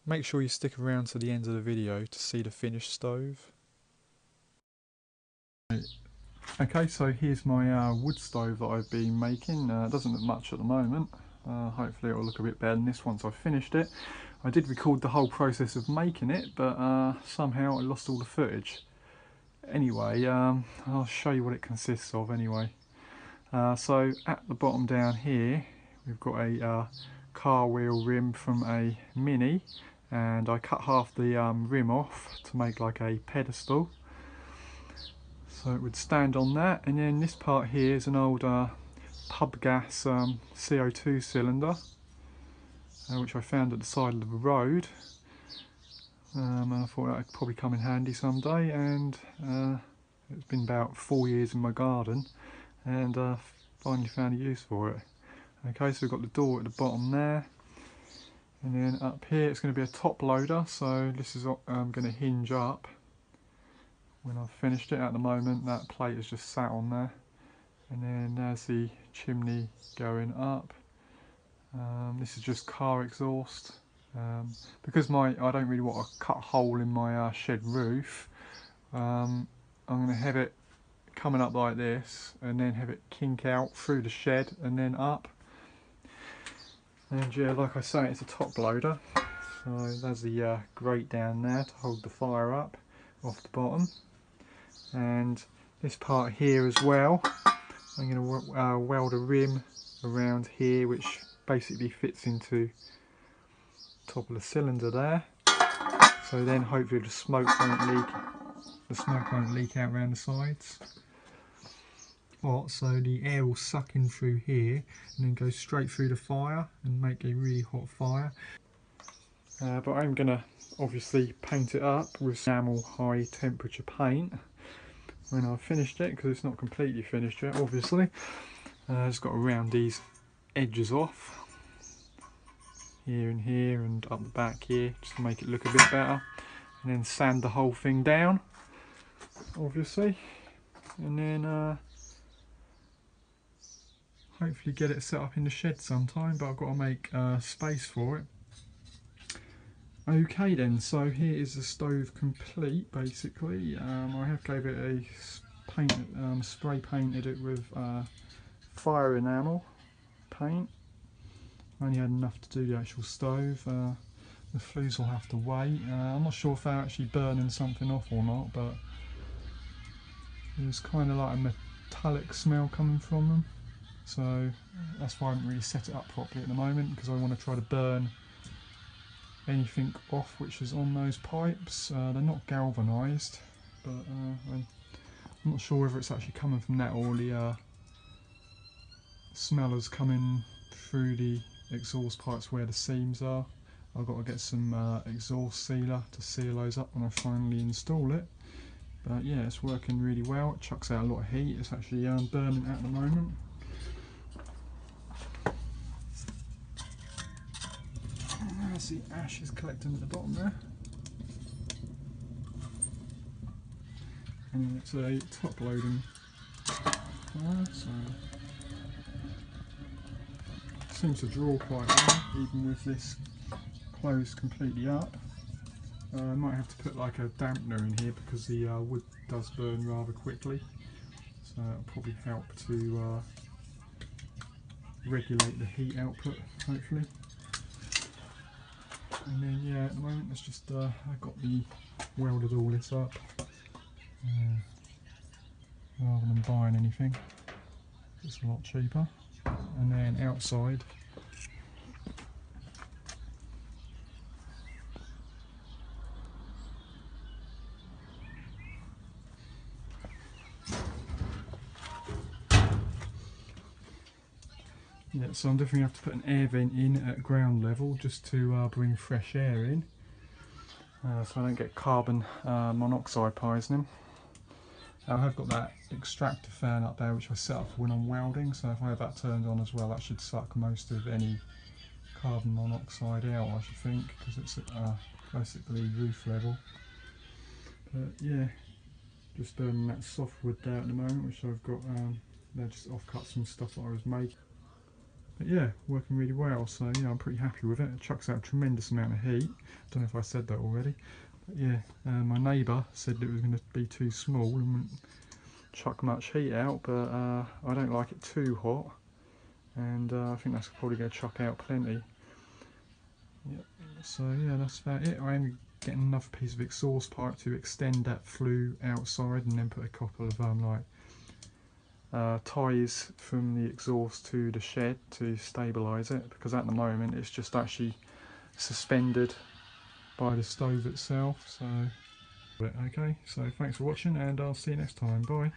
Make sure you stick around to the end of the video to see the finished stove. Okay, so here's my wood stove that I've been making. It doesn't look much at the moment. Hopefully it will look a bit better than this once I've finished it. I did record the whole process of making it, but somehow I lost all the footage. Anyway, I'll show you what it consists of anyway. So at the bottom down here, we've got a car wheel rim from a Mini, and I cut half the rim off to make like a pedestal. So it would stand on that, and then this part here is an old pub gas CO2 cylinder, which I found at the side of the road, and I thought that would probably come in handy someday, and it's been about 4 years in my garden, and finally found a use for it. Okay, so we've got the door at the bottom there, and then up here it's going to be a top loader, so this is going to hinge up when I've finished it. At the moment that plate is just sat on there, and then there's the chimney going up. This is just car exhaust. Because I don't really want to cut a hole in my shed roof, I'm going to have it coming up like this, and then have it kink out through the shed and then up. And yeah, like I say, it's a top loader, so there's the grate down there to hold the fire up off the bottom. And this part here as well, I'm going to weld a rim around here which basically fits into the top of the cylinder there, so then hopefully the smoke won't leak out around the sides. So the air will suck in through here and then go straight through the fire and make a really hot fire. But I'm going to obviously paint it up with enamel high temperature paint when I've finished it, because it's not completely finished yet obviously. Just got to round these edges off here and here and up the back here just to make it look a bit better, and then sand the whole thing down obviously, and then hopefully get it set up in the shed sometime, but I've got to make space for it. Okay then, so here is the stove complete basically. I have gave it a spray painted it with fire enamel paint. I only had enough to do the actual stove. The flues will have to wait. I'm not sure if they're actually burning something off or not, but there's kind of like a metallic smell coming from them. So that's why I haven't really set it up properly at the moment, because I want to try to burn anything off which is on those pipes. They're not galvanised, but I'm not sure whether it's actually coming from that or the smell is coming through the exhaust pipes where the seams are. I've got to get some exhaust sealer to seal those up when I finally install it. But yeah, it's working really well. It chucks out a lot of heat. It's actually burning at the moment. There's the ashes collecting at the bottom there. And it's a top loading fire, so it seems to draw quite well even with this closed completely up. I might have to put like a dampener in here because the wood does burn rather quickly, so it'll probably help to regulate the heat output hopefully. And then yeah, at the moment it's just I've got welded all this up rather than buying anything. It's a lot cheaper. And then outside, yeah, so I'm definitely have to put an air vent in at ground level just to bring fresh air in, so I don't get carbon monoxide poisoning. I have got that extractor fan up there which I set up for when I'm welding, so if I have that turned on as well, that should suck most of any carbon monoxide out, I should think, because it's at basically roof level. But yeah, just burning that softwood there at the moment, which I've got, they're just offcuts and stuff that I was making. But yeah, working really well, so yeah, I'm pretty happy with it. It chucks out a tremendous amount of heat. Don't know if I said that already. But yeah, my neighbour said it was going to be too small and wouldn't chuck much heat out, but I don't like it too hot, and I think that's probably going to chuck out plenty. Yep. So yeah, that's about it. I am getting another piece of exhaust pipe to extend that flue outside, and then put a couple of ties from the exhaust to the shed to stabilise it, because at the moment it's just actually suspended by the stove itself. So okay, so thanks for watching, and I'll see you next time. Bye.